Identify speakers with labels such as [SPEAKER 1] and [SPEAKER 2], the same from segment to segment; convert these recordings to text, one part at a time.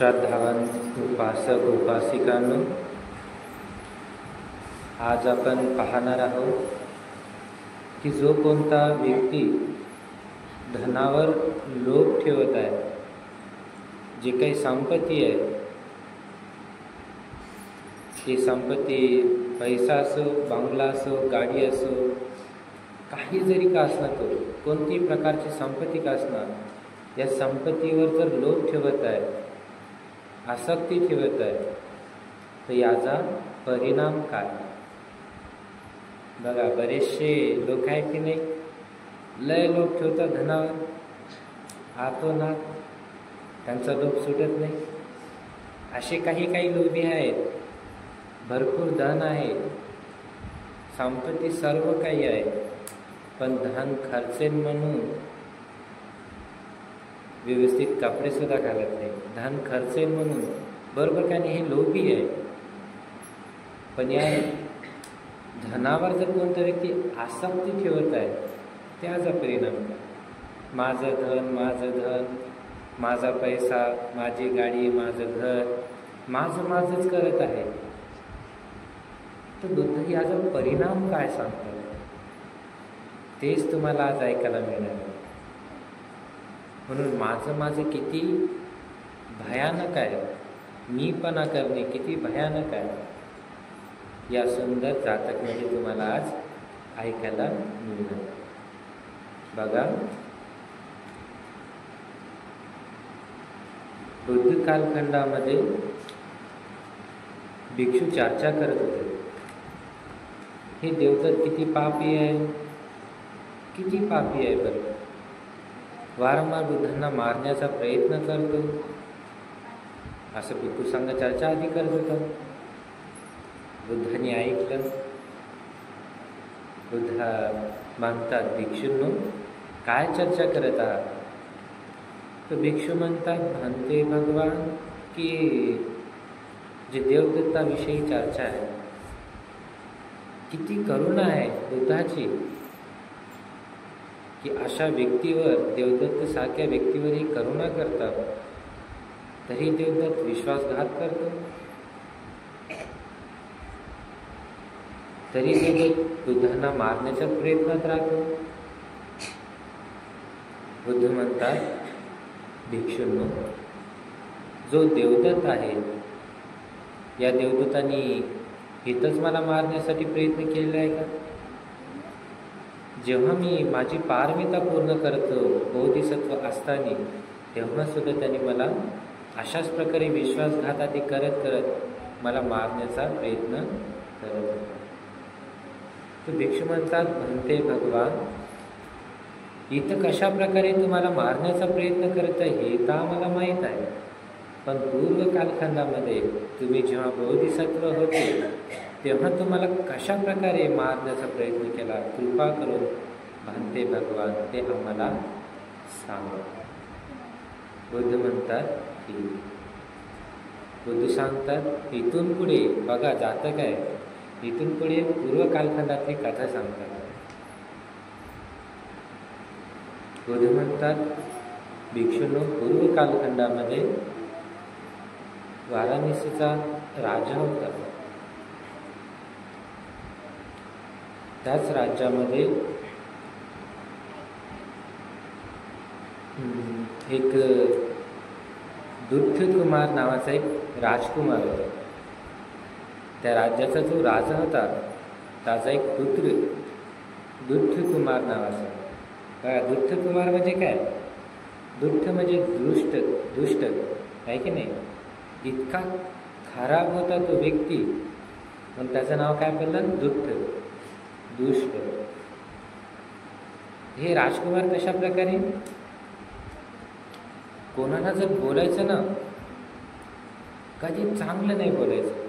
[SPEAKER 1] श्रद्धावंत उपासक उपासिकांनो, आज आपण पाहणार आहोत की जो कोणता व्यक्ती धनावर लोभ ठेवत आहे, जी काही संपत्ती आहे, ती संपत्ती पैसा असो, बंगला असो, गाडी असो, काही जरी का असणार, तो कोणतीही प्रकारची संपत्ती का असणार, या संपत्तीवर जर लोभ ठेवत आहे, आसक्ती ठेवत आहे, तर याचा परिणाम काय? बघा, बरेचसे लोक आहेत की नाही, लय लोभ ठेवतात धनावर, आतोनात त्यांचा लोभ सुटत नाही. असे काही लोभी आहेत, भरपूर धन आहे, संपत्ती सर्व काही आहे, पण धन खर्चेन म्हणून व्यवस्थित कपडे सुद्धा घालत नाही. धन खर्चेन म्हणून, बरोबर का नाही, हे लोभी आहे. पण या धनावर जर कोणता व्यक्ती आसक्ती ठेवत आहे, त्याचा परिणाम काय? माझं धन, माझा पैसा, माझी गाडी, माझं घर, माझंच करत आहे. तर बुद्ध याचा परिणाम काय सांगतात, तेच तुम्हाला आज ऐकायला मिळणार. म्हणून माझं किती भयानक आहे, मीपणा करणे किती भयानक आहे, या सुंदर जातकमध्ये तुम्हाला आज ऐकायला मिळणार. बघा, बुद्ध कालखंडामध्ये भिक्षू चर्चा करत होते, हे देवदत्त किती पापी आहे, किती पापी आहे बरं. वारंवार बुद्धांना मारण्याचा प्रयत्न करतो, असं भिक्खू संघ चर्चा आधी करत होता. बुद्धांनी ऐकलं. बुद्ध म्हणतात, भिक्षूंनो, काय चर्चा करत आहात? तर भिक्षू म्हणतात, म्हणते भगवान की जे देवदत्ताविषयी चर्चा आहे, किती करुणा आहे बुद्धाची, की अशा व्यक्तीवर, देवदत्त सारख्या व्यक्तीवरही करुणा करतात, तरी देवदत्त विश्वासघात करतो, तरी देवदत्त बुद्धांना मारण्याच्या प्रयत्नात राहतो. बुद्ध म्हणतात, भिक्षूंनो, जो देवदत्त आहे, या देवदत्तांनी इथंच मला मारण्यासाठी प्रयत्न केलेला आहे का? जेव्हा मी माझी पारमिता पूर्ण करतो बोधिसत्व असताना, तेव्हा सुद्धा त्यांनी मला अशाच प्रकारे विश्वासघाताती करत मला मारण्याचा प्रयत्न करत होता. तर भिक्षू म्हणतात, म्हणते भगवान, इथं कशा प्रकारे तुम्हाला मारण्याचा प्रयत्न करत आहे हे तर आम्हाला माहीत आहे, पण पूर्व कालखंडामध्ये तुम्ही जेव्हा बोधिसत्व होते, तेव्हा तुम्हाला कशा प्रकारे मारण्याचा प्रयत्न केला, कृपा करून म्हणते भगवान ते आम्हाला सांगा. बुद्ध म्हणतात, की बुद्ध सांगतात, इथून पुढे बघा, जातक आहे, इथून पुढे पूर्व कालखंडातली कथा सांगतात. बुद्ध म्हणतात, भिक्षूंनो, पूर्व कालखंडामध्ये वाराणसीचा राजा होता. त्याच राज्यामध्ये एक दुष्टकुमार नावाचा एक राजकुमार होता. त्या राज्याचा जो राजा होता, त्याचा एक पुत्र दुष्टकुमार नावाचा. बघा, दुष्टकुमार म्हणजे काय? दुष्ट म्हणजे दुष्ट आहे की नाही? इतका खराब होता तो व्यक्ती, पण त्याचं नाव काय पडलं? दुष्ट. हे राजकुमार कशा प्रकारे, कोणाला जर बोलायचं ना, कधी चांगलं नाही बोलायचं,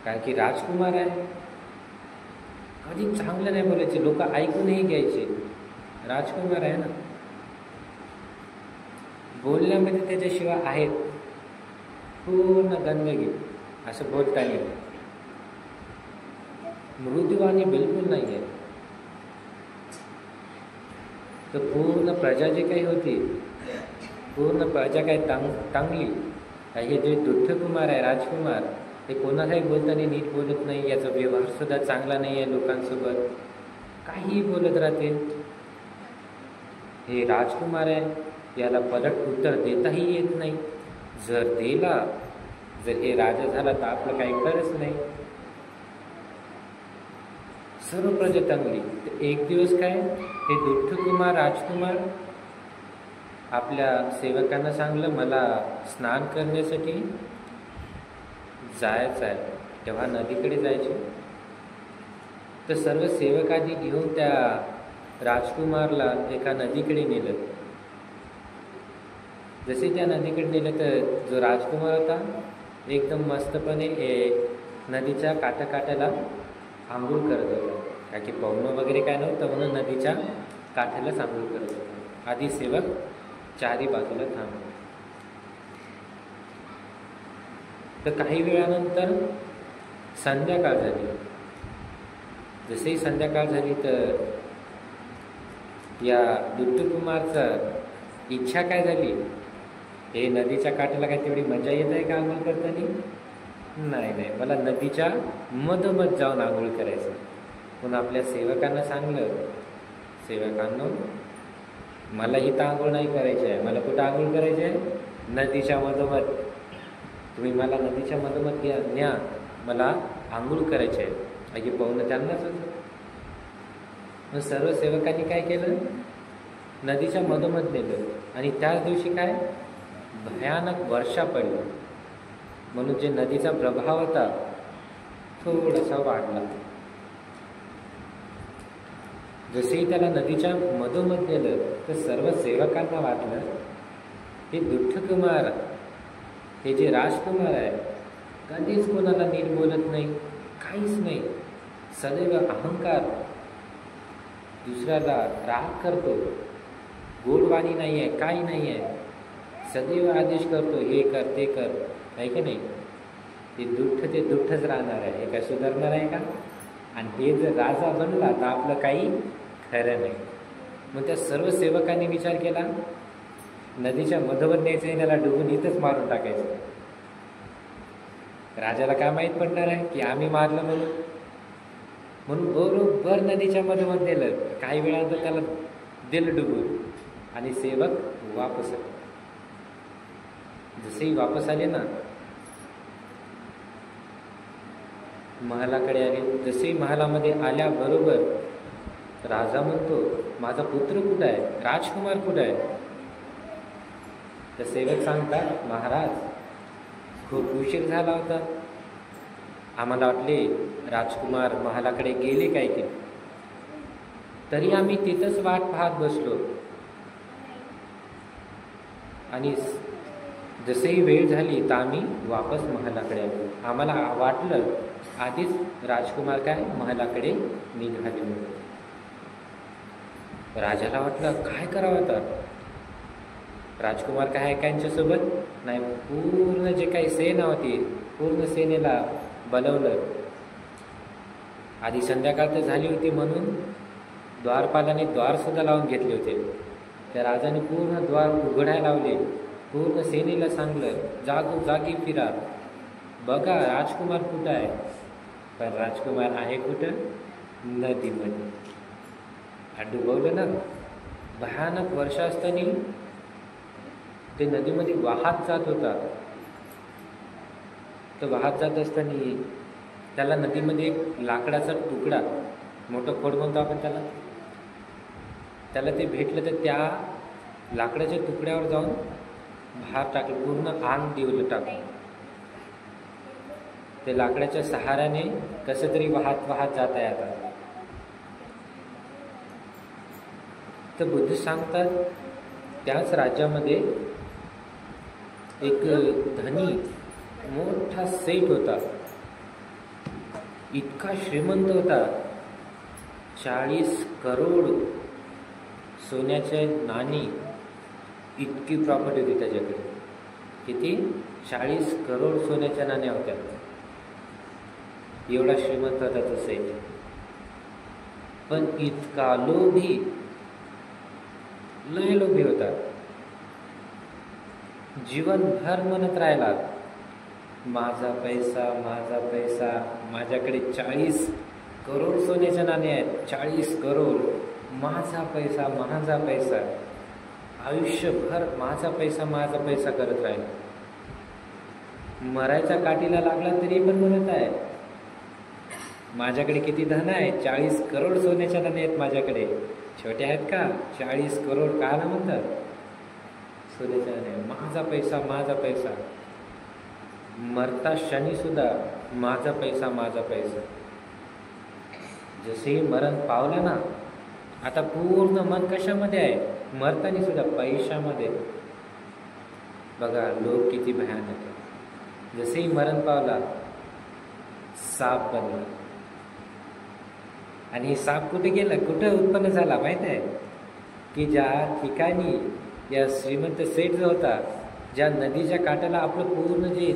[SPEAKER 1] कारण की राजकुमार आहे, कधी चांगलं नाही बोलायचे, लोक ऐकूनही घ्यायचे, राजकुमार आहे ना. बोलण्यामध्ये त्याच्याशिवाय आहेत पूर्ण गंदगी, असं बोलता नाही, मृदुवाणी बिलकुल नाही आहे. तर पूर्ण प्रजा जी काही होती पूर्ण प्रजा काय टांगली. हे जे दुष्टकुमार आहे, राजकुमार, ते कोणालाही बोलताना नीट बोलत नाही, याचा व्यवहारसुद्धा चांगला नाही आहे लोकांसोबत, काहीही बोलत राहते. हे राजकुमार आहे, याला पलट उत्तर देताही येत नाही. जर हे राजा झाला तर आपलं काही खरंच नाही. सर्व प्रजा टांगली. तर एक दिवस काय, हे दुष्टकुमार राजकुमार आपल्या सेवकांना सांगलं, मला स्नान करण्यासाठी जायचं आहे. तेव्हा नदीकडे जायचे. तर सर्व सेवकांनी घेऊन त्या राजकुमारला एका नदीकडे नेलं. जसे त्या नदीकडे नेलं तर जो राजकुमार होता एकदम मस्तपणे नदीच्या काठाला आंघोळ करत होता. कारण की पवनं वगैरे काय नव्हतं म्हणून नदीच्या काठालाच आंघोळ करत होता. आधी सेवक चारी बाजूला थांबले. तर काही वेळानंतर संध्याकाळ झाली. जसेही संध्याकाळ झाली तर या दुष्टकुमारचा इच्छा काय झाली, हे नदीच्या काठाला काय तेवढी मजा येत आहे का आंघोळ करताना? नाही, मला नदीच्या मधोमध जाऊन आंघोळ करायचं. पण आपल्या सेवकांना सांगलं, सेवकांनो, मला इथं आंघोळ नाही करायची आहे. मला कुठं आंघोळ करायची आहे? नदीच्या मधोमध. तुम्ही मला नदीच्या मधोमध न्या, मला आंघोळ करायची आहे. अगे पाहुणं त्यांनाच होतं. मग सर्व सेवकांनी काय केलं, नदीच्या मधोमध नेलं. आणि त्याच दिवशी काय, भयानक वर्षा पडली. म्हणून जे नदीचा प्रभाव होता थोडासा वाढला. जसेही त्याला नदीच्या मधोमध नेलं तर सर्व सेवकांना वाटलं, हे दुष्टकुमार, हे जे राजकुमार आहे, कधीच कोणाला नीट बोलत नाही, काहीच नाही, सदैव अहंकार, दुसऱ्याला राग करतो, गोडवाणी नाही आहे, काही नाही आहे, सदैव आदेश करतो, हे कर ते कर, आहे की नाही? ते दुष्टच राहणार आहे. हे काय सुधारणार आहे का? आणि हे जर राजा बनला तर आपलं काही खरं नाही. मग त्या सर्व सेवकांनी विचार केला, नदीच्या मधोमध न्यायचं, त्याला डुबून इथंच मारून टाकायचं. राजाला काय माहीत पडणार आहे की आम्ही मारलं म्हणून बरोबर नदीच्या मधोमध नेलं. काही वेळानंतर त्याला दिलं डुबून आणि सेवक वापस आले. जसेही वापस आले ना, महालाकडे आले. जसेही महालामध्ये आल्याबरोबर राजा म्हणतो, माझा पुत्र कुठं आहे, राजकुमार कुठं आहे? तर सेवक सांगतात, महाराज, खूप उशीर झाला होता, आम्हाला वाटले राजकुमार महालाकडे गेले काय की, तरी आम्ही तिथंच वाट पाहत बसलो. आणि जसेही वेळ झाली तर आम्ही वापस महालाकडे आलो. आम्हाला वाटलं आधीच राजकुमार काय महालाकडे निघाले म्हणून. राजाला वाटलं काय करावं आता, राजकुमार काय आहे त्यांच्यासोबत नाही. पूर्ण जे काही सेना होती, पूर्ण सेनेला बोलवलं. आधी संध्याकाळ तर झाली होती म्हणून द्वारपालाने द्वारसुद्धा लावून घेतले होते. त्या राजाने पूर्ण द्वार उघडायला लावले. पूर्ण सेनेला सांगलं, जागी फिरा, बघा राजकुमार कुठं आहे. पण राजकुमार आहे कुठं? नदीमध्ये. डुबवलं ना. भयानक वर्षा असताना ते नदीमध्ये वाहत जात होता. तर वाहत जात असताना त्याला नदीमध्ये एक लाकडाचा तुकडा, मोठं खोड म्हणतो आपण त्याला ते भेटलं. तर त्या लाकडाच्या तुकड्यावर जाऊन बाहेर टाकलं, पूर्ण आंग दिवलं टाकलं. ते लाकडाच्या सहाऱ्याने कसं तरी वाहत जात आहे आता. तर बुद्ध सांगतात, त्याच राज्यामध्ये एक धनी मोठा सेठ होता. इतका श्रीमंत होता, 40 करोड सोन्याचे नाणी इतकी प्रॉपर्टी होती त्याच्याकडे. किती? 40 करोड सोन्याच्या नाण्या होत्या. एवढा श्रीमंत होता तो सेठ. पण इतका लोभी, लय लोभी होता. जीवनभर म्हणत राहिला, माझा पैसा माझा पैसा, माझ्याकडे 40 करोड सोन्याचे नाणे आहेत, 40 करोड, माझा पैसा माझा पैसा, आयुष्यभर माझा पैसा करत राहिला. मरायच्या काठीला लागला तरी पण म्हणत आहे, माझ्याकडे किती धन आहे, 40 करोड सोन्याच्या नाणे आहेत माझ्याकडे. छोटे आहेत का? 40 करोड काला म्हणतात सोन्याच्या नाणे. माझा पैसा माझा पैसा, मरता क्षणी सुद्धा माझा पैसा माझा पैसा. जसे मरण पावलं ना, आता पूर्ण मन कशामध्ये आहे? मरताना सुद्धा पैशामध्ये. बघा लोक किती भयानक आहे. जसेही मरण पावला, साप बनला. आणि साप कुठे गेला, कुठं उत्पन्न झाला माहित आहे? की ज्या ठिकाणी या श्रीमंत सेठ जो होता, ज्या नदीच्या काठाला आपलं पूर्ण जे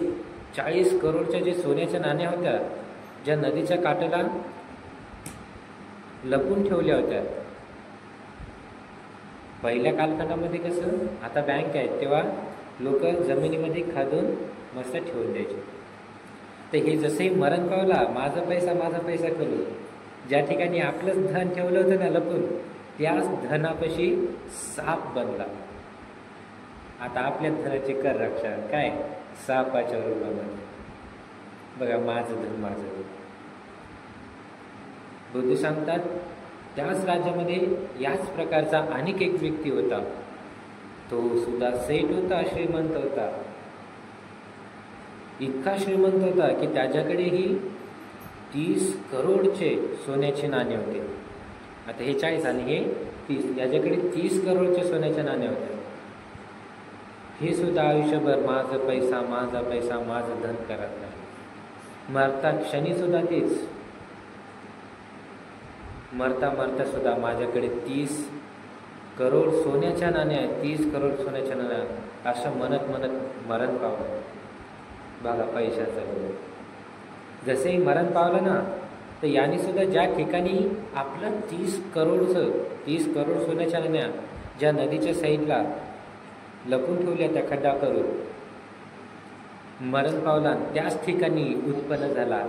[SPEAKER 1] 40 करोडच्या जे सोन्याच्या नाण्या होत्या, ज्या नदीच्या काठाला लपून ठेवल्या होत्या. पहिल्या कालखंडामध्ये कसं, आता बँक आहे, तेव्हा लोक जमिनीमध्ये खादून मस्त ठेवून द्यायचे. तर हे जसंही मरण पावला, माझा पैसा करू, ज्या ठिकाणी आपलंच धन ठेवलं होतं ना लपून, त्याच धनापाशी साप बनला. आता आपल्या धनाचे कर रक्षा काय? सापाच्या रूपामध्ये. बघा माझं धन माझं धन. बुद्ध सांगतात, त्याच राज्यामध्ये याच प्रकारचा अनेक एक व्यक्ती होता. तो सुद्धा सेठ होता, श्रीमंत होता. इतका श्रीमंत होता की त्याच्याकडेही 30 करोडचे सोन्याचे नाणे होते. आता हे 40 आणि हे 30, याच्याकडे 30 करोडचे सोन्याचे नाणे होते. हे सुद्धा आयुष्यभर माझं पैसा माझं धन करत नाही. मरता क्षणी सुद्धा तेच, मरता सुद्धा माझ्याकडे 30 करोड सोन्याच्या नाण्या आहेत, 30 करोड सोन्याच्या नाण्या, असं म्हणत मरण पावलं. बघा पैशाचं. जसेही मरण पावलं ना, तर याने सुद्धा ज्या ठिकाणी आपलं 30 करोड सोन्याच्या नाण्या ज्या नदीच्या साईडला लपून ठेवल्या, त्या खड्डा करून मरण पावला, त्याच ठिकाणी उत्पन्न झाला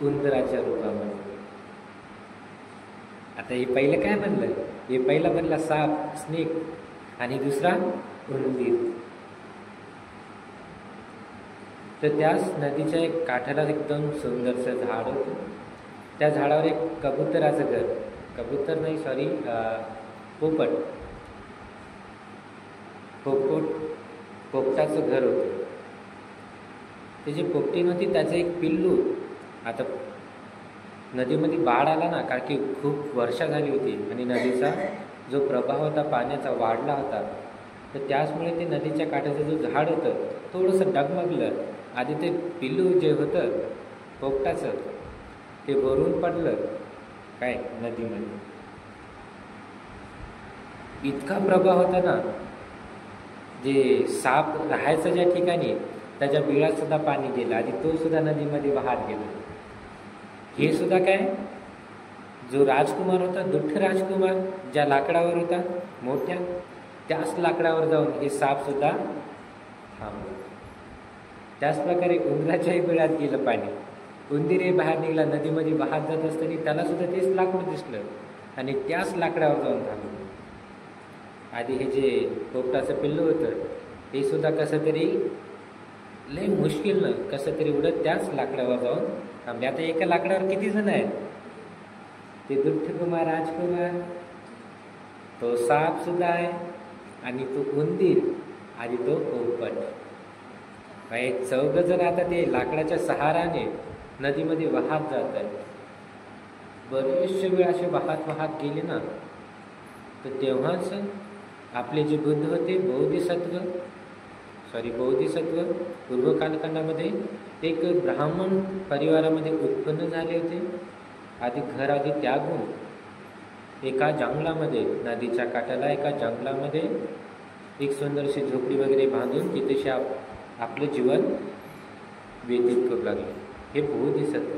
[SPEAKER 1] उंदराच्या रूपामध्ये. आता हे पहिलं काय बनलं? हे पहिला बनला साप, स्नेक, आणि दुसरा उंदीर. तर त्याच नदीच्या एक काठाला एकदम सुंदरसं झाड होतं. त्या झाडावर एक कबुतराचं घर, कबूतर नाही सॉरी पोपटाचं घर होतं. त्याची पोपटी नव्हती, त्याचं एक पिल्लू. आता नदीमध्ये बाढ आला ना, कारण की खूप वर्षा झाली होती आणि नदीचा जो प्रवाह होता पाण्याचा वाढला होता, तर त्याचमुळे ते नदीच्या काठाचं जो झाड होतं थोडंसं डगमगलं. आधी ते पिल्लू जे होतं पोपटाचं, ते भरून पडलं काय नदीमध्ये. इतका प्रभाव होता ना, जे साप राहायचं ज्या ठिकाणी, त्याच्या बिळात सुद्धा पाणी गेलं आणि तो सुद्धा नदीमध्ये वाहत गेला. हे सुद्धा काय, जो राजकुमार होता, दुष्ट राजकुमार, ज्या लाकडावर होता मोठ्या, त्याच लाकडावर जाऊन हे साप सुद्धा थांबलं. त्याच प्रकारे उंदराच्याही बिळात गेलं पाणी. उंदीरही बाहेर निघाला, नदीमध्ये वाहत जात असताना त्याला सुद्धा तेच लाकूड दिसलं आणि त्याच लाकडावर जाऊन थांबलं. आधी हे जे पोपटाचं पिल्लू होतं, हे सुद्धा कसं तरी लय मुश्किलनं कसं तरी उडत त्याच लाकडावर जाऊन थांबले. आता एका लाकडावर किती जण आहेत? ते दुष्टकुमार, राजकुमार, तो साप सुद्धा आहे, आणि तो उंदीर, आणि तो पोपट. हे 4 जण आता ते लाकडाच्या सहाराने नदीमध्ये वाहत जात आहेत. बरेचशे वेळ असे वाहत गेले ना, तर तेव्हाच आपले जे बुद्ध होते, बौद्धिसत्व पूर्व कालखंडामध्ये एक ब्राह्मण परिवारामध्ये उत्पन्न झाले होते. आधी त्यागून एका जंगलामध्ये, नदीच्या काठाला एका जंगलामध्ये एक सुंदरशी झोपडी वगैरे बांधून तिथे आपलं जीवन व्यतीत करू लागले. हे बोधिसत्व,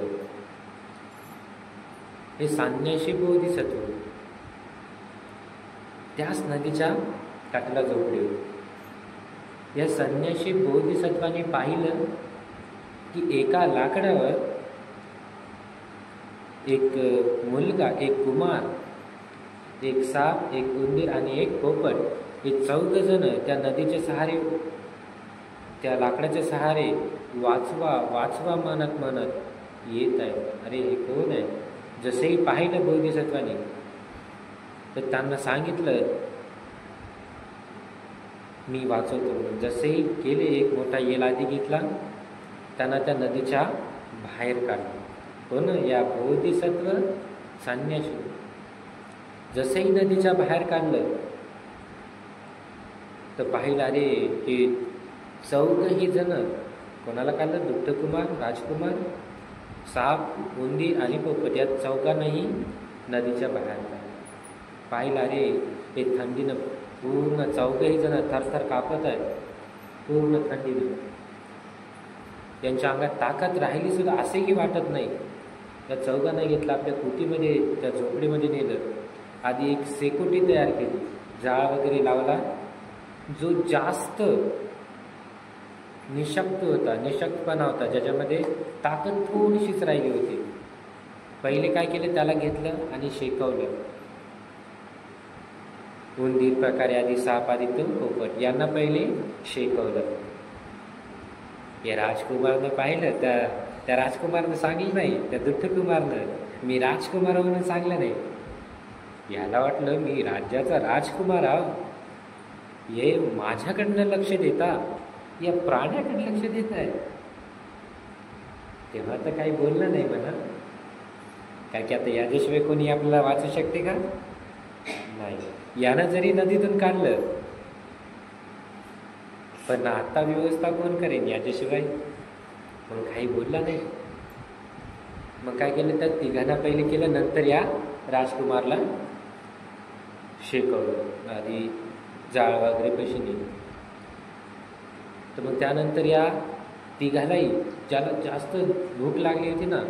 [SPEAKER 1] हे संन्यासी बोधिसत्व त्याच नदीच्या काठाला झोपडी होती. या संन्याशी बोधिसत्वाने पाहिलं की एका लाकडावर एक मुलगा, एक कुमार, एक साप, एक उंदीर आणि एक पोपट, हे 14 जण त्या नदीचे सहारे, त्या लाकडाचे सहारे वाचवा वाचवा म्हणत म्हणत येत आहे. अरे हे कोण आहे? जसेही पाहिलं बोधिसत्वाने तर त्यांना सांगितलं मी वाचवतो म्हणून. जसेही केले, एक मोठा येल आधी घेतला, त्यांना त्या नदीच्या बाहेर काढलं. कोण? या बोधिसत्व संन्याशी. जसेही नदीच्या बाहेर काढलं तर पाहिलं अरे हे 14ही जण, कोणाला काढलं? दुष्टकुमार, राजकुमार, साप, उंदीर आणि पोपट, या 14नाही नदीच्या बाहेर काढलं. पाहिलं अरे हे थंडीनं पूर्ण 14ही जण थरथर कापत आहेत, पूर्ण थंडीनं. त्यांच्या अंगात ताकद राहिली सुद्धा असेही वाटत नाही. त्या 14 घेतलं, आपल्या कुटीमध्ये, त्या झोपडीमध्ये नेलं. आधी एक शेकोटी तयार केली, जाळ वगैरे लावला. जो जास्त निशक्त होता, निशक्तपणा होता, ज्याच्यामध्ये ताकद थोडीशीच राहिली होती, पहिले काय केलं, त्याला घेतलं आणि शेकवलं. उंदीर प्रकारे आधी, साप आधी, तो पोपट, यांना पहिले शेकवलं. या राजकुमारनं पाहिलं, त्या राजकुमारनं सांगितलं नाही, त्या दुष्टकुमारनं मी राजकुमार म्हणून सांगलं नाही. याला वाटलं मी राज्याचा राजकुमार आहो, हे माझ्याकडनं लक्ष देता, या प्राण्याकडे लक्ष देत आहे. तेव्हा तर काही बोललं नाही म्हणा, काय की आता याच्याशिवाय कोणी आपल्याला वाचू शकते का? नाही. यानं जरी नदीतून काढलं पण आता व्यवस्था कोण करेन याच्याशिवाय? मग काही बोलला नाही. मग काय केलं, तर तिघांना पहिले केलं, नंतर या राजकुमारला शेकवलं. आधी जाळ वगैरे पैसे नेले, तर मग त्यानंतर या तिघालाही, ज्याला जास्त भूक लागली होती ना,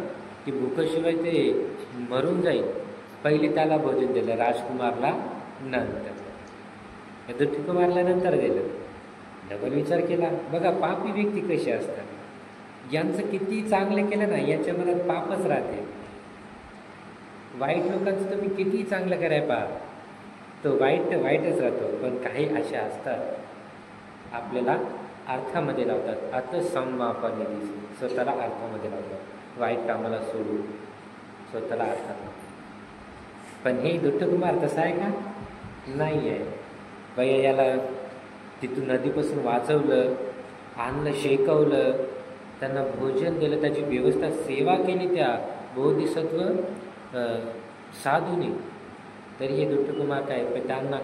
[SPEAKER 1] ती भूकशिवाय ते मरून जाईल, पहिले त्याला भोजन दिलं, राजकुमारला नंतर, या दुष्टकुमारला नंतर दिलं. डबल विचार केला. बघा पापी व्यक्ती कशी असतात, यांचं किती चांगलं केलं ना, याच्या मनात पापच राहते. वाईट लोकांचं तुम्ही किती चांगलं करायला पहा, तो वाईटच राहतो. पण काही अशा असतात आपल्याला अर्थामध्ये लावतात, अर्थसंवापने स्वतःला अर्थामध्ये लावतात, वाईट कामाला सोडून स्वतःला अर्थात. पण हे दुष्टकुमार तसा आहे का? नाही आहे. बया याला तिथून नदीपासून वाचवलं, आणलं, शेकवलं, त्यांना भोजन दिलं, त्याची व्यवस्था, सेवा केली त्या बोधिसत्व साधूने. तरी हे दुष्टकुमार काय, त्यांना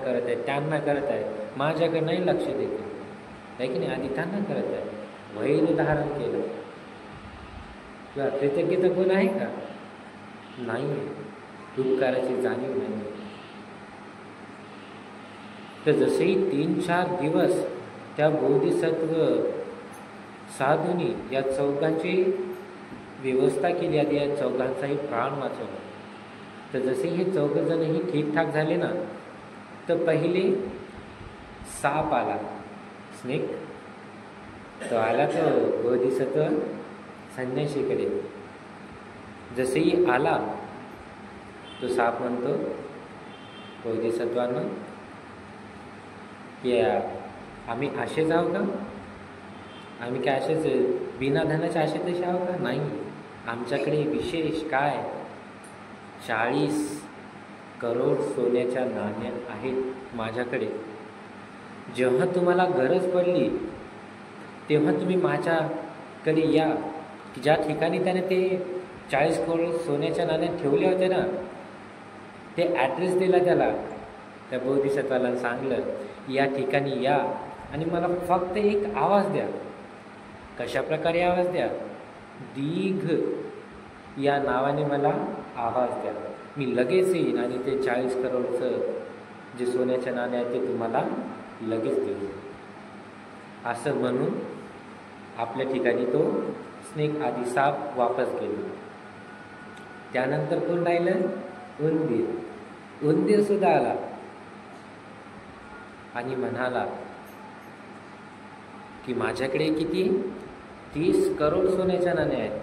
[SPEAKER 1] करत आहे, माझ्याकडे नाही लक्ष देते, आहे की नाही? आधी त्यांना करत आहे, वैर धारण केलं. किंवा कृतज्ञता गुण आहे का? नाही आहे. उपकाराची जाणीव नाही. तर जसेही 3-4 दिवस त्या बोधिसत्व साधूनी या 14ची व्यवस्था केली, आधी या 14चाही प्राण वाचवला. तर जसे हे 14 जणही ठीकठाक झाले ना, तर पहिले साप आला, स्नेक, तो आला तो बोधिसत्व संन्याशीकडे. जसेही आला तो साप म्हणतो बोधिसत्वानं की आम्ही असेच आहो का? आम्ही काय असेच बिना धनाचे असे तसे आहो का? नाही, आमच्याकडे विशेष काय 40 करोड सोन्याच्या नाण्या आहेत माझ्याकडे. जेव्हा तुम्हाला गरज पडली तेव्हा तुम्ही माझ्याकडे या. ज्या ठिकाणी त्याने ते 40 करोड सोन्याच्या नाण्या ठेवल्या होत्या ना, ते ॲड्रेस दिला त्याला, त्या बोधिसत्वाला सांगलं या ठिकाणी या आणि मला फक्त एक आवाज द्या. कशा प्रकारे आवाज द्या? दीघ या नावाने मला आवाज द्या, मी लगेच येईन आणि ते 40 करोडचं जे सोन्याच्या नाण्या आहेत ते तुम्हाला लगेच देऊ. असं म्हणून आपल्या ठिकाणी तो स्नेक आधी साप वापस गेला. त्यानंतर कोण राहिलं? उंदीर. उंदीर सुद्धा आला आणि म्हणाला की माझ्याकडे किती 30 करोड सोन्याच्या नाण्या आहेत.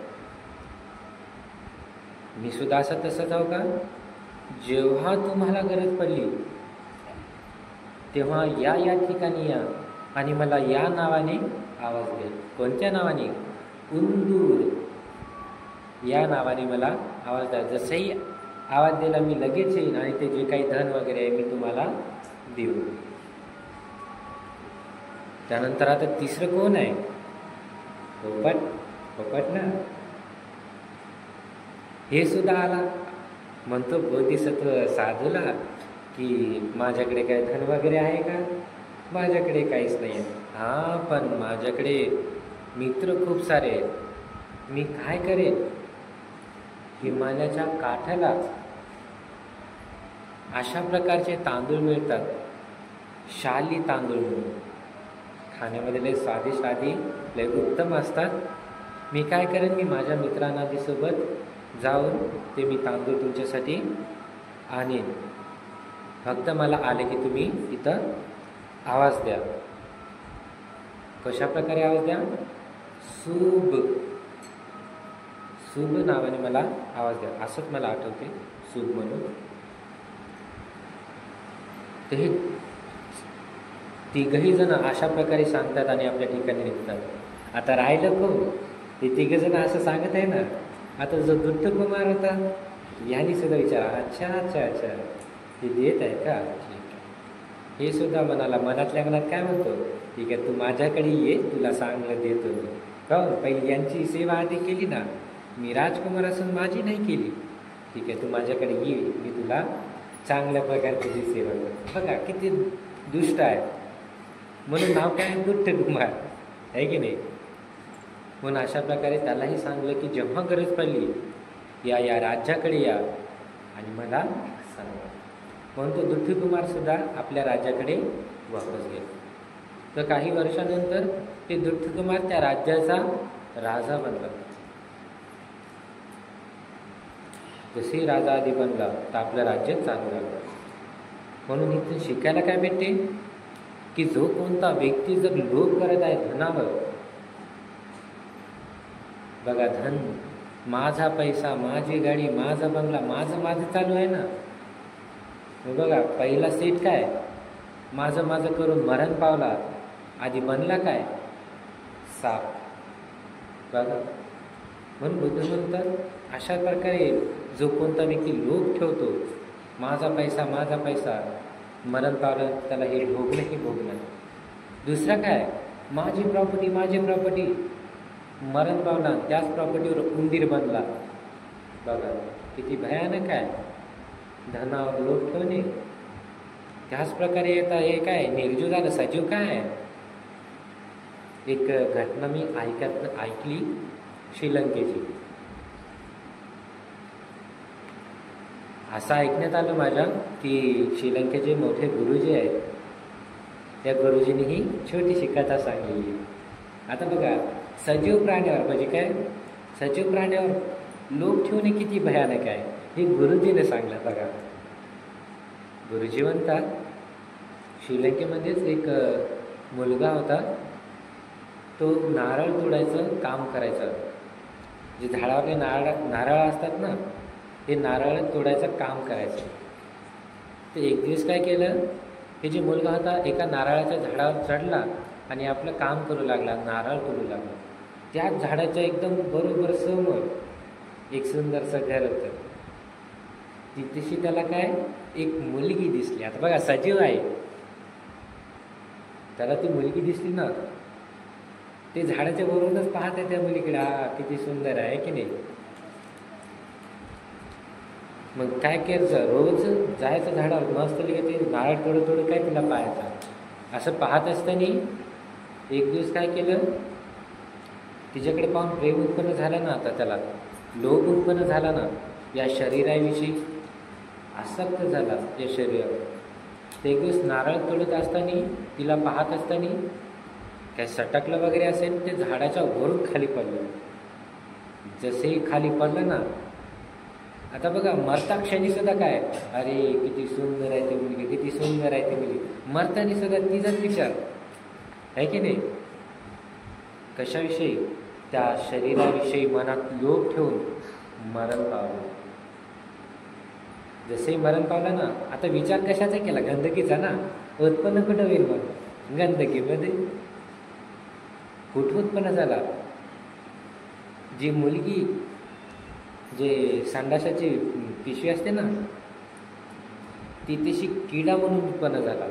[SPEAKER 1] मी सुद्धा असं तसंच आहो का? जेव्हा तुम्हाला गरज पडली तेव्हा या या ठिकाणी या आणि मला या नावाने आवाज द्या. कोणत्या नावाने? उंदूर या नावाने मला आवाज द्या. जसंही आवाज दिला मी लगेच येईन आणि ते जे काही धन वगैरे आहे मी तुम्हाला देऊ. त्यानंतर आता तिसरं कोण आहे? पोपट. पोपट ना, हे सुद्धा आला. म्हणतो बोधिसत्व साधूला की माझ्याकडे काय धन वगैरे आहे का? माझ्याकडे काहीच नाही आहे. हां, पण माझ्याकडे मित्र खूप सारे आहेत. मी काय करेन? हिमालयाच्या काठाला अशा प्रकारचे तांदूळ मिळतात, शाली तांदूळ म्हणून. खाण्यामध्ये लय स्वादिष्ट आधी लय उत्तम असतात. मी काय करेन? मी माझ्या मित्रांना सोबत जाऊन ते मी तांदूळ तुमच्यासाठी आणेन. फक्त मला आले की तुम्ही इथं आवाज द्या. कशा प्रकारे आवाज द्या? शुभ. शुभ नावाने मला आवाज द्या. असंच मला आठवते, शुभ म्हणून. ते तिघही जण अशा प्रकारे सांगतात आणि आपल्या ठिकाणी निघतात. आता राहिलं कोण? ते तिघ जण असं सांगत आहे ना. आता जो दुट्ट कुमार होता यांनी सुद्धा विचारा, अच्छा अच्छा अच्छा ते देत आहे का? ठीक आहे. हे सुद्धा म्हणाला, मनातल्या मनात काय म्हणतो? ठीक आहे, तू माझ्याकडे ये, तुला चांगलं देतो. का पहिली यांची सेवा आधी केली ना, मी राजकुमार असून माझी नाही केली. ठीक आहे, तू माझ्याकडे ये, मी तुला चांगल्या प्रकारे तुझी सेवा करतो. बघा किती दुष्ट आहे. म्हणून नाव काय? दुट्ट कुमार आहे की नाही? म्हणून अशा प्रकारे त्यालाही सांगलं की जेव्हा गरज पडली या या राज्याकडे या आणि मला सांगा. म्हणून तो दुट्ट कुमार सुद्धा आपल्या राज्याकडे वापस गेला. तर काही वर्षानंतर ते दुट्ट कुमार त्या राज्याचा राजा बनला. जसे राजा आधी बनला तर आपलं राज्य चालू लागलं. म्हणून इथून शिकायला काय भेटते? की जो कोणता व्यक्ती जर लोभ करत आहे धनावर, बघा धन, माझा पैसा, माझी गाडी, माझा बंगला, माझं चालू आहे ना. बघा पहिला सेट काय? माझं करून मरण पावला. आधी बनला काय? साप. बघा म्हणून बुद्ध म्हणतात अशा प्रकारे जो कोणता व्यक्ती लोभ ठेवतो, माझा पैसा, मरण पावलं त्याला हे भोगणं. दुसरा काय? माझी प्रॉपर्टी, मरण पावला त्याच प्रॉपर्टीवर उंदीर बनला. बघा किती भयानक आहे धनावर लोभ ठेवणे. त्याच प्रकारे येता हे काय? निर्जीव झालं. सजीव काय आहे? एक घटना मी ऐकली श्रीलंकेची. असं ऐकण्यात आलं माझ्या की श्रीलंकेचे मोठे गुरुजी आहेत, त्या गुरुजींनी ही छोटीशी कथा सांगलेली. आता बघा सजीव प्राण्यावर म्हणजे काय? सजीव प्राण्यावर लोभ ठेवणे किती भयानक आहे हे गुरुजीने सांगलं. बघा गुरुजी म्हणतात श्रीलंकेमध्येच एक मुलगा होता. तो नारळ तोडायचं काम करायचा. जे झाडावरले नारळ असतात ना, ते नारळ तोडायचं काम करायचं. तर एक दिवस काय केलं? हे जे मुलगा होता एका नारळाच्या झाडावर चढला आणि आपलं काम करू लागला, नारळ तोडू लागला. त्याच झाडाच्या एकदम बरोबर समोर एक सुंदरसं घर होतं. तिथेशी त्याला काय? एक मुलगी दिसली. आता बघा सजीव आहे, त्याला ती मुलगी दिसली ना, ते झाडाच्या बरोबरच पाहत आहे त्या मुलीकडे. किती सुंदर आहे की नाही? मग काय करायचं? रोज जायचं झाडावर, मस्त ते नारळ थोडं काय तिला पाहायचं. असं पाहत असताना एक दिवस काय केलं? तिच्याकडे पाहून प्रेम उत्पन्न झालं ना, आता त्याला लोभ उत्पन्न झाला ना, या शरीराविषयी आसक्त झाला या शरीरावर. ते एक दिवस नारळ तोडत असताना, तिला पाहत असताना काय सटकलं वगैरे असेल, ते झाडाच्या वरून खाली पडलं. जसेही खाली पडलं ना, आता बघा मरता क्षणी सुद्धा काय? अरे किती सुंदर आहे ती मुलगी, किती सुंदर आहे ती मुलगी. मरताना सुद्धा तिचाच विचार आहे की नाही? कशाविषयी? त्या शरीराविषयी मनात लोभ ठेवून मरण पावलं. जसे मरण पावलं ना, आता विचार कशाचा केला? गंदकीचा ना. उत्पन्न कुठं होईल मग? गंदकीमध्ये. कुठं उत्पन्न झाला? जी मुलगी जे संडासाची पिशवी असते ना, ती तशी किडा म्हणून उत्पन्न झाला.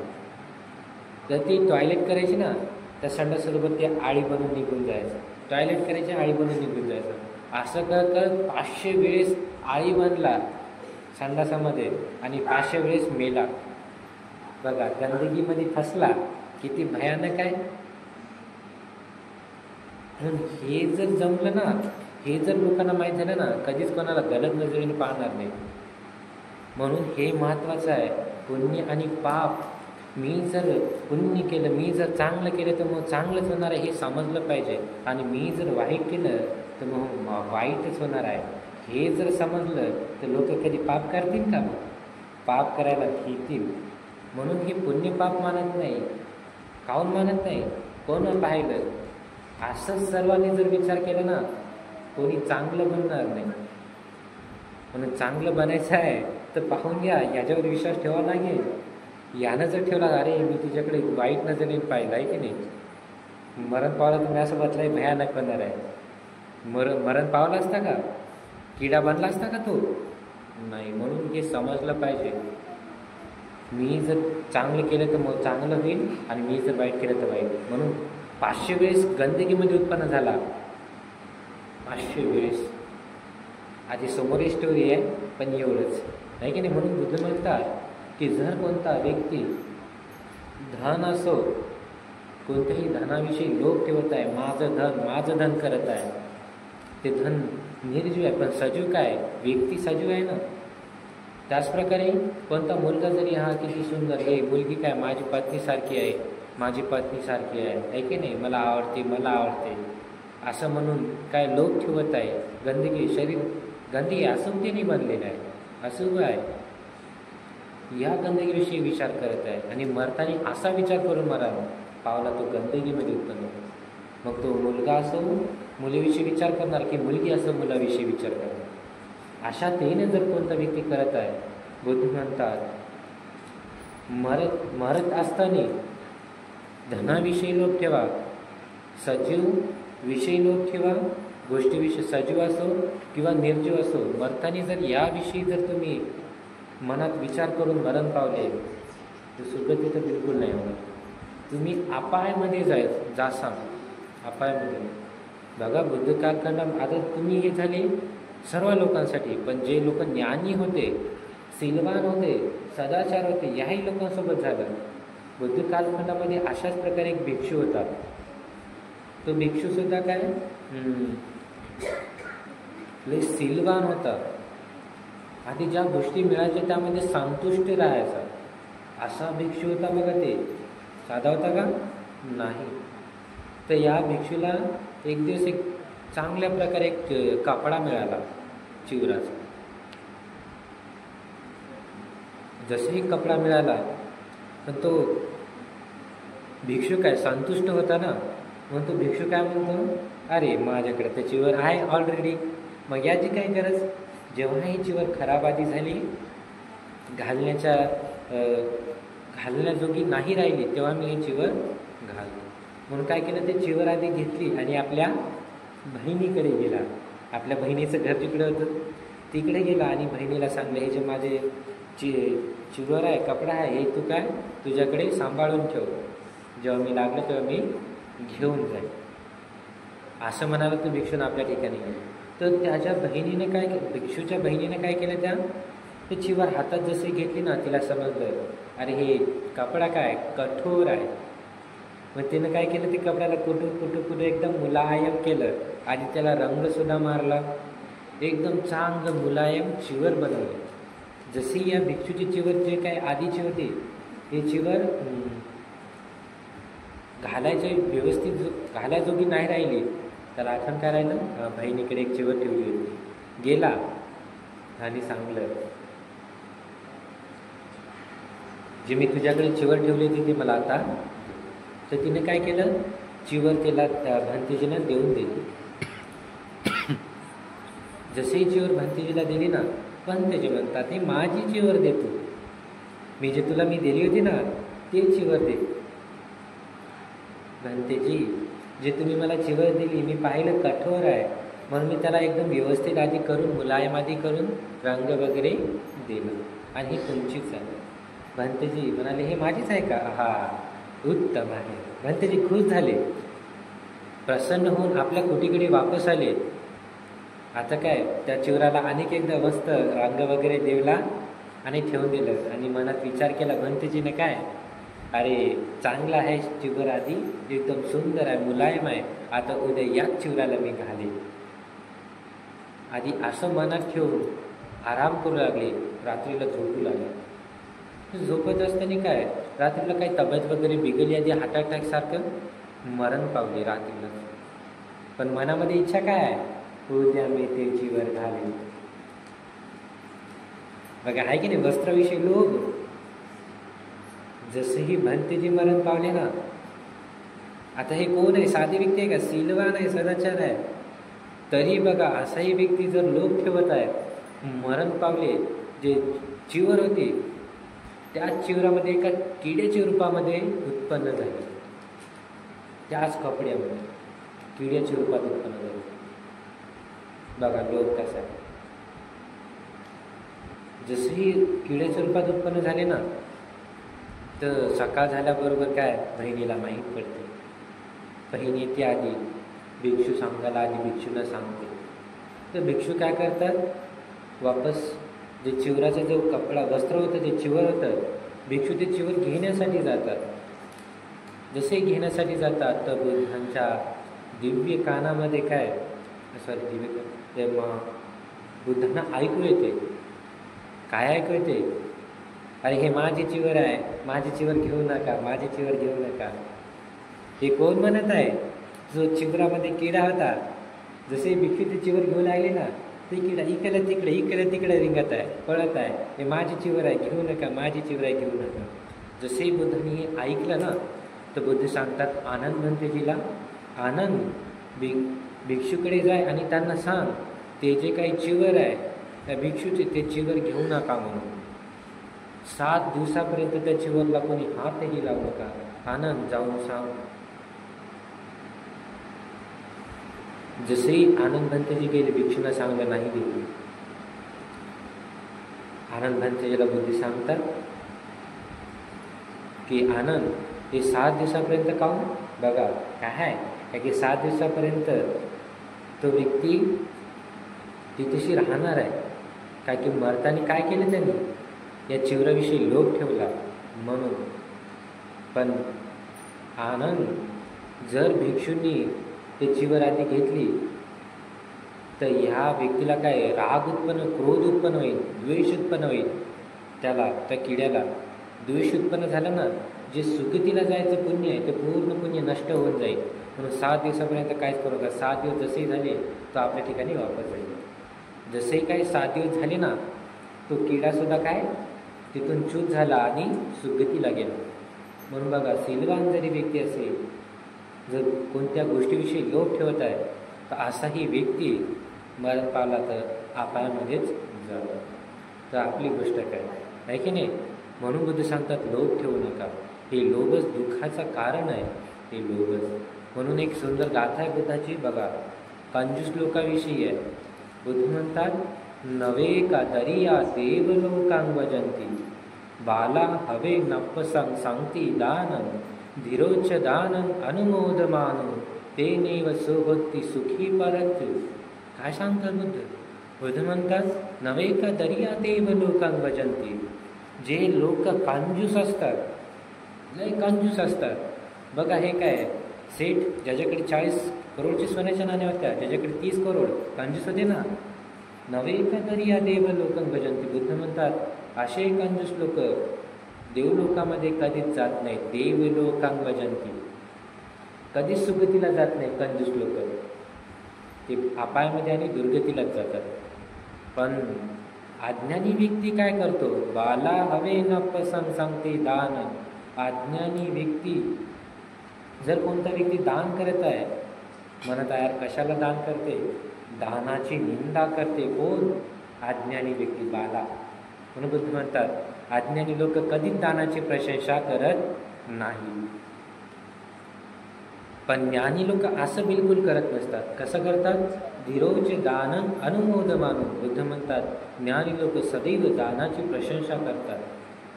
[SPEAKER 1] तर ती टॉयलेट करायची ना, त्या संडासासोबत ती आळी बनून निघून जायचं. टॉयलेट करायची, आळी बनून निघून जायचं. असं करत 500 वेळेस आळी बनला संडासामध्ये आणि 500 वेळेस मेला. बघा, गंदगीमध्ये फसला, किती भयानक आहे. म्हणून हे जर जमलं ना, हे जर लोकांना माहीत झालं ना, कधीच कोणाला गलत नजरेने पाहणार नाही. म्हणून हे महत्त्वाचं आहे. पुण्य आणि पाप, मी जर पुण्य केलं, मी जर चांगलं केलं तर मग चांगलंच होणार आहे हे समजलं पाहिजे. आणि मी जर वाईट केलं तर मग वाईटच होणार आहे हे जर समजलं तर लोक कधी पाप करतील का? मग पाप करायला भीतील. म्हणून हे पुण्य पाप मानत नाही. काहून मानत नाही? कोण पाहिलं? असंच सर्वांनी जर विचार केला ना, कोणी चांगलं बनणार नाही. म्हणून चांगलं बनायचं आहे तर पाहून घ्या, याच्यावर विश्वास ठेवा लागेल. यानं जर ठेवला, अरे मी तुझ्याकडे वाईट नजरेने पाहिलं आहे की नाही, मरण पावला तुम्ही असं बदलाय भयानक बनणार आहे. मरण पावला असता का? किडा बनला असता का तो? नाही. म्हणून हे समजलं पाहिजे, मी जर चांगलं केलं तर मग चांगलं होईल आणि मी जर वाईट केलं तर वाईट. म्हणून 500 वेळेस गंदगीमध्ये उत्पन्न झाला. 500 वेळेस. आधी समोर स्टोरी आहे, पण एवढंच नाही की नाही. म्हणून बुद्ध म्हणतात की जर कोणता व्यक्ती धन असो, कोणत्याही धनाविषयी लोभ ठेवत आहे, माझं धन करत आहे, ते धन निर्जीव आहे. पण सजीव काय? व्यक्ती सजीव आहे ना. त्याचप्रकारे कोणता मुलगा जरी हा किती सुंदर, हे मुलगी काय माझी पत्नीसारखी आहे, माझी पत्नीसारखी आहे की नाही, मला आवडते असं म्हणून काय लोभ ठेवत आहे. गंदगी, शरीर गंदगी असून ते नाही बनलेलं आहे, अशुभ आहे. या गंदगीविषयी विचार करत आहे आणि मरताना असा विचार करून मरावा पावला तो गंदगीमध्ये उत्पन्न होतो. मग तो मुलगा असो, मुलीविषयी विचार करणार की मुलगी असो, मुलाविषयी विचार करणार. अशा तेने जर कोणता व्यक्ती करत आहे, बुद्ध म्हणतात मरत असताना धनाविषयी लोभ ठेवा, सजीव विषयी लोभ ठेवा, गोष्टीविषयी सजीव असो किंवा निर्जीव असो, मरताना जर याविषयी जर तुम्ही मनात विचार करून मरण पावले तर सुगती तर बिलकुल नाही होणार. तुम्ही अपायामध्ये जासाल. अपायामध्ये बघा, बुद्ध कालखंडात आता तुम्ही हे झाले सर्व लोकांसाठी, पण जे लोक ज्ञानी होते, शीलवान होते, सदाचार होते, याही लोकांसोबत झालं. बुद्ध कालखंडामध्ये अशाच प्रकारे एक भिक्षू होता. तो भिक्षूसुद्धा काय लय शीलवान होता. आधी ज्या गोष्टी मिळायच्या त्यामध्ये संतुष्ट राहायचा असा भिक्षू होता. बघा, ते साधा होता का? नाही. तर या भिक्षूला एक दिवस एक चांगल्या प्रकारे एक कापडा मिळाला चिवराचा. जसंही कपडा मिळाला पण तो भिक्षू काय संतुष्ट होता ना, म्हणून तो भिक्षू काय म्हणतो, अरे माझ्याकडे तर चिवर आहे ऑलरेडी, मग याची काय गरज. जेव्हा ही चिवर खराब आधी झाली, घालण्याजोगी नाही राहिली, तेव्हा मी ही चिवर घालतो. म्हणून काय केलं, ते चिवर आधी घेतली आणि आपल्या बहिणीकडे गेला. आपल्या बहिणीचं घर तिकडे होतं, तिकडे गेला आणि बहिणीला सांगलं, हे जे माझे चिवर आहे, कपडा आहे, हे तू काय तुझ्याकडे सांभाळून ठेव, जेव्हा मी लागलं तेव्हा मी घेऊन जाईल, असं म्हणाला तो भिक्षून आपल्या ठिकाणी. तर त्याच्या बहिणीने काय केलं, भिक्षूच्या बहिणीने काय केलं, ते चिवर हातात जसे घेतली ना, तिला समजलं, अरे हे कपडा काय कठोर आहे. मग तिनं काय केलं, ते कपड्याला कुठं एकदम मुलायम केलं आणि त्याला रंगसुद्धा मारला. एकदम चांगलं मुलायम चिवर बनवलं. जशी या भिक्षूची चिवर जे काय आधीची होती, ते चिवर घालायचे व्यवस्थित घालायजोगी नाही राहिली. त्याला आठवण काय राहिलं, बहिणीकडे एक चिवर ठेवली होती. गेला आणि सांगलं, जे मी तुझ्याकडे चिवर ठेवली होती ती मला आता. तर तिने काय केलं, चिवर त्याला त्या भंतेजीला देऊन दिली. जसे चिवर भंतेजीला दिली ना, भंतेजी म्हणतात ही माझी चिवर देतो, मी दिली होती ना ते चिवर दे. भंतेजी, जे तुम्ही मला चिवर दिली मी पाहिलं कठोर आहे, म्हणून मी त्याला एकदम व्यवस्थित आधी करून मुलायम आधी करून रंग वगैरे दिलं आणि ही तुमचीच आहे. भंतेजी म्हणाले हे माझीच आहे का? हा, उत्तम आहे. भंतेजी खुश झाले, प्रसन्न होऊन आपल्या कुटीकडे वापस आले. आता काय त्या चिवराला अनेक एकदा मस्त रंग वगैरे दिला आणि ठेवून दिलं आणि मनात विचार केला भंतेजीने काय, अरे चांगला आहे चिवर, आधी एकदम सुंदर आहे, मुलायम आहे, आता उद्या याच चिवराला मी घाले. आधी असं मनात ठेवून आराम करू लागले. रात्रीला झोपू लागले. झोपत असताना काय रात्रीला काही तब्येत वगैरे बिघडली, आधी हार्ट अटॅक सारखं मरण पावले रात्रीला. पण मनामध्ये इच्छा काय आहे, उद्या मी ते चिवर घाले. बघा आहे की नाही वस्त्राविषयी लोभ. जसेही भंतेजी मरण पावले ना, आता हे कोण आहे, साधी व्यक्ती आहे का, शीलवान आहे, सदाचार आहे, तरी बघा असाही व्यक्ती जर लोभ ठेवत आहे, मरण पावले, जे चिवर होते त्या चिवरामध्ये एका किड्याच्या रूपामध्ये उत्पन्न झाले, त्याच कपड्यामध्ये किड्याच्या रूपात उत्पन्न झाले. बघा लोभ कसा आहे. जसेही किड्याच्या रूपात उत्पन्न झाले ना, तर सकाळ झाल्याबरोबर काय बहिणीला माहीत पडते. बहीण येते आधी भिक्षू सांगायला, आधी भिक्षूला सांगते. तर भिक्षू काय करतात, वापस जे चिवराचा जो कपडा वस्त्र होतं, जे चिवर होतं, भिक्षू ते चिवर घेण्यासाठी जातात. जसे घेण्यासाठी जातात तर बुद्धांच्या दिव्य कानामध्ये काय, सॉरी दिव्य बुद्धांना ऐकू येते. काय ऐकू येते, अरे हे माझी चिवर आहे, माझी चिवर घेऊ नका, माझी चिवर घेऊ नका. हे कोण म्हणत आहे, जो चिवरामध्ये किडा होता. जसे भिक्षू ते चिवर घेऊ लागले ना, ते किडा इकडे तिकडे रिंगत आहे, पळत आहे, हे माझी चिवर आहे, घेऊ नका, माझी चिवर आहे, घेऊ नका. जसे बुद्धांनी हे ऐकलं ना, तर बुद्ध सांगतात आनंद भंतेजीला, आनंद भिक्षूकडे जाय आणि त्यांना सांग ते जे काही चिवर आहे त्या भिक्षूचे ते चिवर घेऊ नका म्हणून. 7 दिवसापर्यंत त्या चिवरला कोणी हातही लावू नका. आनंद जाऊन सांग. जसेही आनंद भंतेजी गेले, भिक्षूला सांगलं नाही गेले. आनंद भंतेजीला बुद्धी सांगतात की आनंद हे 7 दिवसापर्यंत काहून, बघा काय आहे की 7 दिवसापर्यंत तो व्यक्ती तिथेशी राहणार आहे. काय की मरताना काय केलं त्यांनी, या चिवराविषयी लोभ ठेवला म्हणून. पण आनंद जर भिक्षूंनी ते चिवर आधी घेतली तर ह्या व्यक्तीला काय राग उत्पन्न, क्रोध उत्पन्न होईल, द्वेष उत्पन्न होईल. त्याला त्या किड्याला द्वेष उत्पन्न झालं ना, जे सुगतीला जायचं पुण्य आहे ते पूर्ण पुण्य नष्ट होऊन जाईल. म्हणून 7 दिवसापर्यंत काहीच करू नका. 7 दिवस जसेही झाले तो आपल्या ठिकाणी वापस जाईल. जसेही काही 7 दिवस झाले ना, तो किडासुद्धा काय तिथून च्यूत झाला आणि सुगतीला गेला. म्हणून बघा शीलवान जरी व्यक्ती असेल, जर कोणत्या गोष्टीविषयी लोभ ठेवत आहे तर असाही व्यक्ती मरण पावला तर अपायामध्येच जातो. तर आपली गोष्ट काय आहे की नाही. म्हणून बुद्ध सांगतात लोभ ठेवू नका. हे लोभच दुःखाचं कारण आहे, हे लोभच. म्हणून एक सुंदर गाथा आहे बुद्धाची, बघा कंजूस लोकाविषयी आहे. बुद्ध म्हणतात नवे का दरिया देव लोकांग वजंती, बाला हवे नप सांगती दानन, धीरोच्च दानन अनुमोदमान, ते नेव सोबती सुखी परत. काय सांगतात बुद्ध. बुद्ध म्हणतात नवे का दरिया देव लोकांग वजंती. जे लोक कंजूस असतात, लय कंजूस असतात. बघा हे काय सेठ ज्याच्याकडे 40 करोडची सोन्याच्या नाण्या होत्या, ज्याच्याकडे 30 करोड, कंजूस होते ना. नवे का दरिया देव लोकं भजंती. बुद्ध म्हणतात असे कंजूस लोक देवलोकामध्ये कधीच जात नाही. देव लोकांग भजंती, कधीच सुगतीला जात नाही. कंजूस लोक ते अपायामध्ये आणि दुर्गतीलाच जातात. पण अज्ञानी व्यक्ती काय करतो, बाला हवे न सांगते दान. अज्ञानी व्यक्ती जर कोणता व्यक्ती दान करत आहे, म्हणत आहे यार कशाला दान करते, दानाची निंदा करते कोण, अज्ञानी व्यक्ती बाला. म्हणून बुद्ध म्हणतात अज्ञानी लोक कधीच दानाची प्रशंसा करत नाही. पण ज्ञानी लोक असं बिलकुल करत नसतात. कसं करतात, धीरोज दान अनुमोद मानून. बुद्ध म्हणतात ज्ञानी लोक सदैव दानाची प्रशंसा करतात,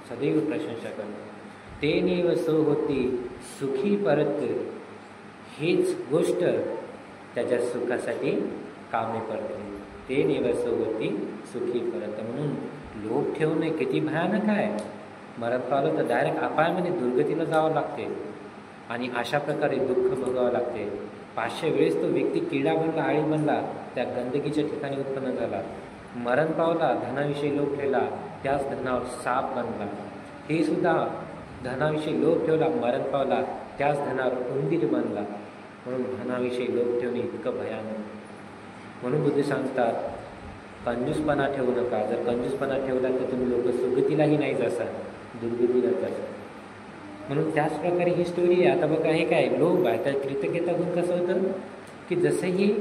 [SPEAKER 1] सदैव प्रशंसा करतात. तेनेव सो होती सुखी परत, हीच गोष्ट त्याच्या सुखासाठी कामे पडते. तेनेव सो होती सुखी परत. म्हणून लोभ ठेवणे किती भयानक आहे. मरण पावलं तर डायरेक्ट अपायामध्ये दुर्गतीला जावं लागते आणि अशा प्रकारे दुःख भोगावं लागते. 500 वेळेस तो व्यक्ती किडा बनला, आळी बनला, त्या गंदकीच्या ठिकाणी उत्पन्न झाला. मरण पावला, धनाविषयी लोभ ठेवला, त्याच धनावर साप बनला. हे सुद्धा धनाविषयी लोभ ठेवला, मरण पावला, त्याच धनावर उंदीर बनला. म्हणून धनाविषयी लोभ ठेवणे इतकं भयानक. म्हणून बुद्ध सांगतात कंजूसपणा ठेवू नका. जर कंजूसपणा ठेवला तर तुम्ही लोक सुगतीलाही नाही जासाल, दुर्गतीला जासाल. म्हणून त्याच प्रकारे ही स्टोरी आहे. आता बघा हे काय लोभ आहे, तर कृतज्ञता गुण कसं होतं की जसंही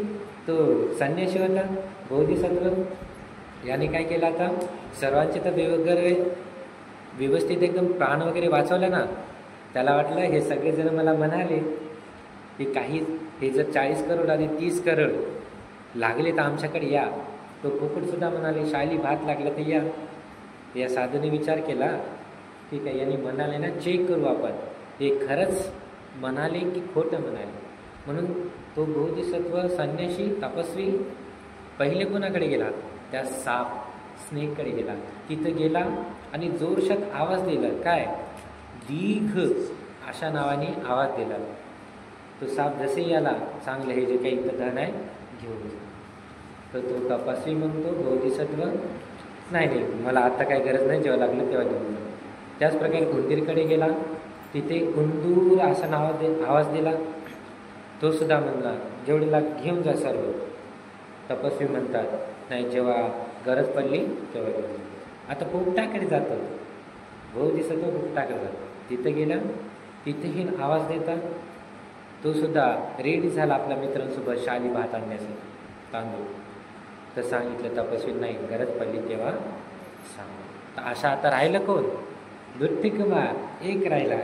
[SPEAKER 1] तो संन्यासी होता बोधिसत्व याने काय केलं, आता सर्वांचे तर वगैरे व्यवस्थित एकदम प्राण वगैरे वाचवलं ना. त्याला वाटलं हे सगळेजण मला म्हणाले की काही हे जर 40 करोड आणि 30 करोड लागले तर आमच्याकडे या. तो पोपटसुद्धा म्हणाले शाली भात लागला तर या. या साधूने विचार केला ठीक आहे यांनी म्हणाले ना चेक करू आपण, हे खरंच म्हणाले की खोटं म्हणाले. म्हणून तो बोधिसत्व संन्यासी तपस्वी पहिले कोणाकडे गेला, त्या साप स्नेककडे गेला. तिथं गेला आणि जोरशात आवाज दिला, काय दीघ अशा नावाने आवाज दिला. तो साप जसे याला चांगलं हे जे काही इथं धन आहे घेऊन. तर तो तपस्वी म्हणतो बोधिसत्व नाही नाही मला आता काय गरज नाही, जेव्हा लागलं तेव्हा घेऊन. त्याच प्रकारे उंदीरकडे गेला, तिथे उंदूर असा आवाज दिला. तो सुद्धा म्हणला जेवढे लाग घेऊन जा सर्व. तपस्वी म्हणतात नाही जेव्हा गरज पडली तेव्हा घेऊन. आता पोपटाकडे जातो, बोधिसत्व पोपटाकडे जातो. तिथं गेला, तिथेही आवाज देतात. तो सुद्धा रेडी झाला आपल्या मित्रांसोबत शाली भात आणण्यासाठी तांदूळ. तर सांगितलं तपस्वी नाही गरज पडली तेव्हा सांग. तर अशा आता राहिलं कोण, दुष्टकुमार एक राहिला.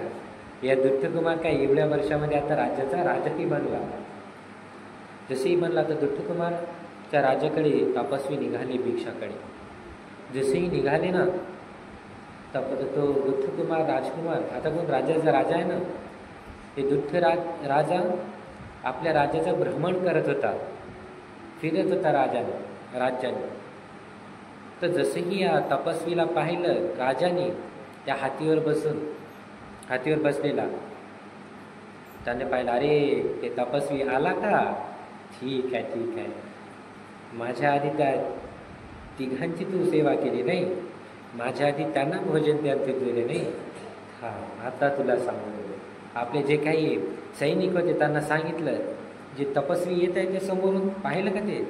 [SPEAKER 1] या दुष्टकुमार काय एवढ्या वर्षामध्ये आता राज्याचा राजकी बनला. जसेही बनला तर दुष्टकुमारच्या राजाकडे तपस्वी निघाले भिक्षाकडे. जसेही निघाले ना तो दुष्टकुमार राजकुमार, आता कोण राज्याचा राजा आहे ना, हे राजा आपल्या राज्याचं भ्रमण करत होता, फिरत होता राज्याने. तर जसंही या तपस्वीला पाहिलं राजाने त्या हातीवर बसलेला, त्याने पाहिलं अरे ते तपस्वी आला का, ठीक आहे, माझ्या आधी त्या तिघांची तू सेवा केली नाही, माझ्या आधी त्यांना भोजन दिले नाही. हां आता तुला सांगू. आपले जे काही सैनिक होते त्यांना सांगितलं जे तपस्वी येत आहे ते समोरून पाहिलं का ते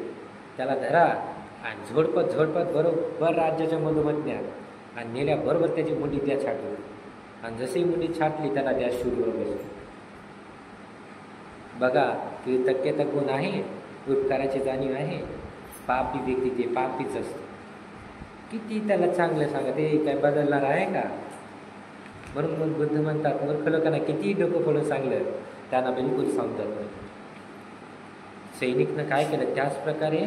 [SPEAKER 1] त्याला धरा आणि झोडपत बरोबर राज्याच्या मधोमधल्या आणि नेल्याबरोबर त्याची मुंडी द्या छाटली. आणि जशी मुंडी छाटली त्याला द्या शूरवर बसली. बघा कृतज्ञता गुण आहे, उपकाराची जाणीव आहे. पापी व्यक्ती ते पापीच असते. किती त्याला चांगलं सांगा ते काय बदलणार आहे का. म्हणून मग बुद्ध म्हणतात मूर्ख लोकांना कितीही डोकं पडून सांगलं त्यांना बिलकुल समजत नाही. सैनिकनं काय केलं त्याच प्रकारे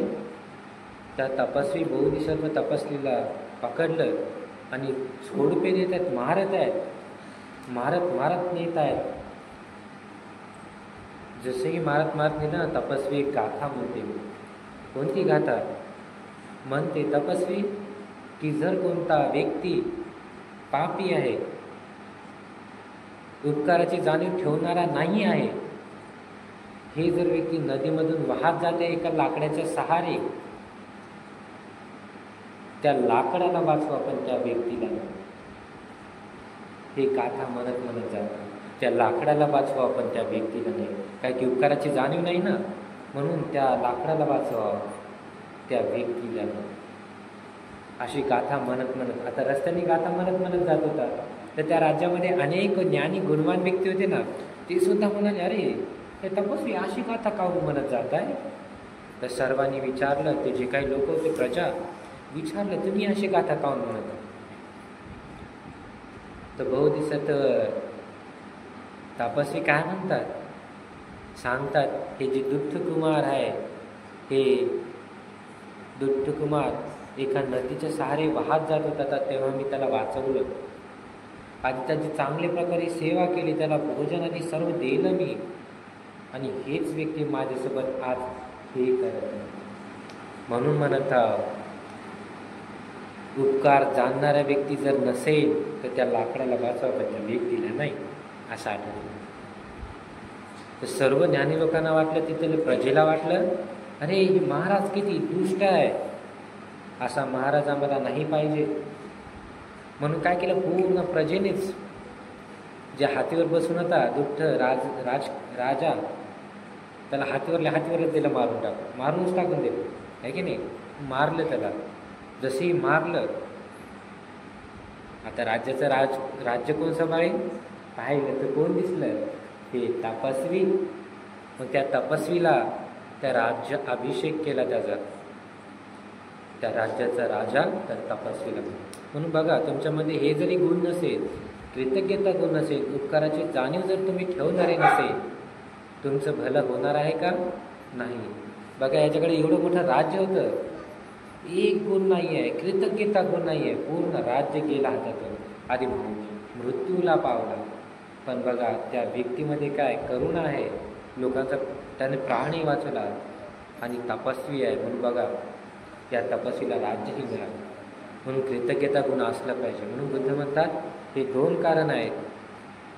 [SPEAKER 1] त्या तपस्वी बोधिसत्व तपस्वीला पकडलं आणि झोडपे देत आहेत, मारत नेत आहेत. जसेही मारत नेलं ना तपस्वी एक गाथा म्हणते. कोणती गाथा म्हणते तपस्वी की जर कोणता व्यक्ती पापी आहे, उपकाराची जाणीव ठेवणारा नाही आहे, हे जर व्यक्ती नदीमधून वाहत जाते एका लाकडाच्या सहारे, त्या लाकडाला वाचवा पण त्या व्यक्तीला. हे गाथा म्हणत जातात त्या लाकडाला वाचवा पण त्या व्यक्तीला नाही. काय की उपकाराची जाणीव नाही ना, म्हणून त्या लाकडाला वाचवा त्या व्यक्तीला नाही. अशी गाथा म्हणत आता रस्त्याने गाथा म्हणत जात होता. तर त्या राज्यामध्ये अनेक ज्ञानी गुणवान व्यक्ती होते ना, ते सुद्धा म्हणाले, अरे हे तपस्वी अशी गाथा काहून म्हणत जात आहे? तर सर्वांनी विचारलं, ते जे काही लोक होते प्रजा विचारलं, तुम्ही अशी गाथा काहून म्हणत आहे? तर बोधिसत्व तपस्वी काय म्हणतात, सांगतात, हे जे दुष्टकुमार आहे, हे दुष्टकुमार एका नदीच्या सहारे वाहत जात होता, तेव्हा मी त्याला वाचवलं. आधी त्याची चांगल्या प्रकारे सेवा केली, त्याला भोजन आधी सर्व दिलं मी, आणि हेच व्यक्ती माझ्यासोबत आज हे करत आहे. म्हणून म्हणत उपकार जाणणारा व्यक्ती जर नसेल तर त्या लाकडाला वाचवा, त्या व्यक्तीला नाही, असं आठवलं. तर सर्व ज्ञानी लोकांना वाटलं, तिथं प्रजेला वाटलं, अरे ही महाराज किती दुष्ट आहे, असा महाराज आम्हाला नाही पाहिजे. म्हणून काय केलं, पूर्ण प्रजेनेच ज्या हातीवर बसून होता दुष्ट राजा, त्याला हातीवरच दिलं, मारूनच टाकून दिलं, आहे की नाही, मारलं त्याला. जशी मारलं, आता राज्य कोण सांभाळेल? पाहिलं तर कोण दिसलं? ते तपस्वी. मग त्या तपस्वीला त्या राज्य अभिषेक केला, त्या राज्याचा राजा त्या तपस्वीला. म्हणून बघा, तुमच्यामध्ये हे जरी गुण नसेल, कृतज्ञता गुण नसेल, उपकाराची जाणीव जर तुम्ही ठेवणारे नसेल, तुमचं भलं होणार आहे का? नाही. बघा, याच्याकडे एवढं मोठं राज्य होतं, एक गुण नाही आहे, कृतज्ञता गुण नाही आहे, पूर्ण राज्य गेला हातातून, आधी मृत्यूला पावला. पण बघा, त्या व्यक्तीमध्ये काय करुणा आहे, लोकांचा त्याने प्राणही वाचवला, आणि तपस्वी आहे. म्हणून बघा, या तपस्वीला राज्यही मिळालं. म्हणून कृतज्ञता गुण असला पाहिजे. म्हणून बुद्ध म्हणतात, हे 2 कारण आहेत.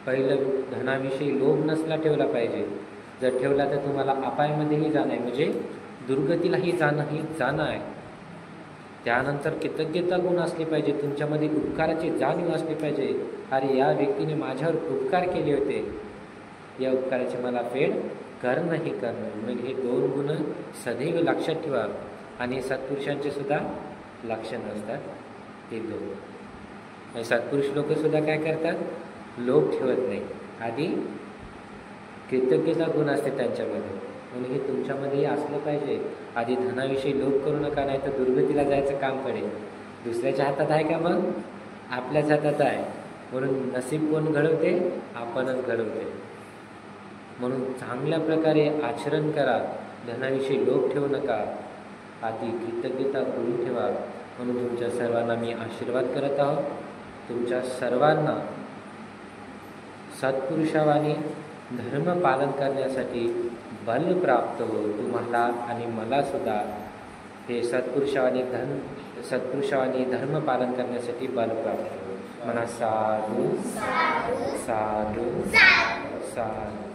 [SPEAKER 1] पहिलं, धनाविषयी लोभ नसला ठेवला पाहिजे. जर ठेवला तर तुम्हाला अपायामध्येही जाणं आहे, म्हणजे दुर्गतीलाही जाणं आहे. त्यानंतर कृतज्ञता गुण असले पाहिजे, तुमच्यामध्ये उपकाराची जाणीव असली पाहिजे. अरे या व्यक्तीने माझ्यावर उपकार केले होते, या उपकाराची मला फेड करणंही करणं. म्हणून हे 2 गुण सदैव लक्षात ठेवा. आणि सत्पुरुषांचे सुद्धा लक्षण असतात ते 2. आणि सत्पुरुष लोक सुद्धा काय करतात, लोभ ठेवत नाही, आधी कृतज्ञता गुण असते त्यांच्यामध्ये. म्हणून हे तुमच्यामध्येही असलं पाहिजे. आधी धनाविषयी लोभ करू नका, नाही तर दुर्गतीला जायचं काम पडेल. दुसऱ्याच्या हातात आहे का? मग आपल्याच हातात आहे. म्हणून नसीब कोण घडवते? आपणच घडवते. म्हणून चांगल्या प्रकारे आचरण करा, धनाविषयी लोभ ठेवू नका, आधी कृतज्ञता करून ठेवा. म्हणून तुमच्या सर्वांना मी आशीर्वाद करत आहोत. तुमच्या सर्वांना सत्पुरुषावानी धर्म पालन करण्यासाठी बल प्राप्त हो, तुम्हाला आणि मला सुद्धा. हे सत्पुरुषावानी धर्म पालन करण्यासाठी बल प्राप्त हो. म्हणा साधू साधू साधू.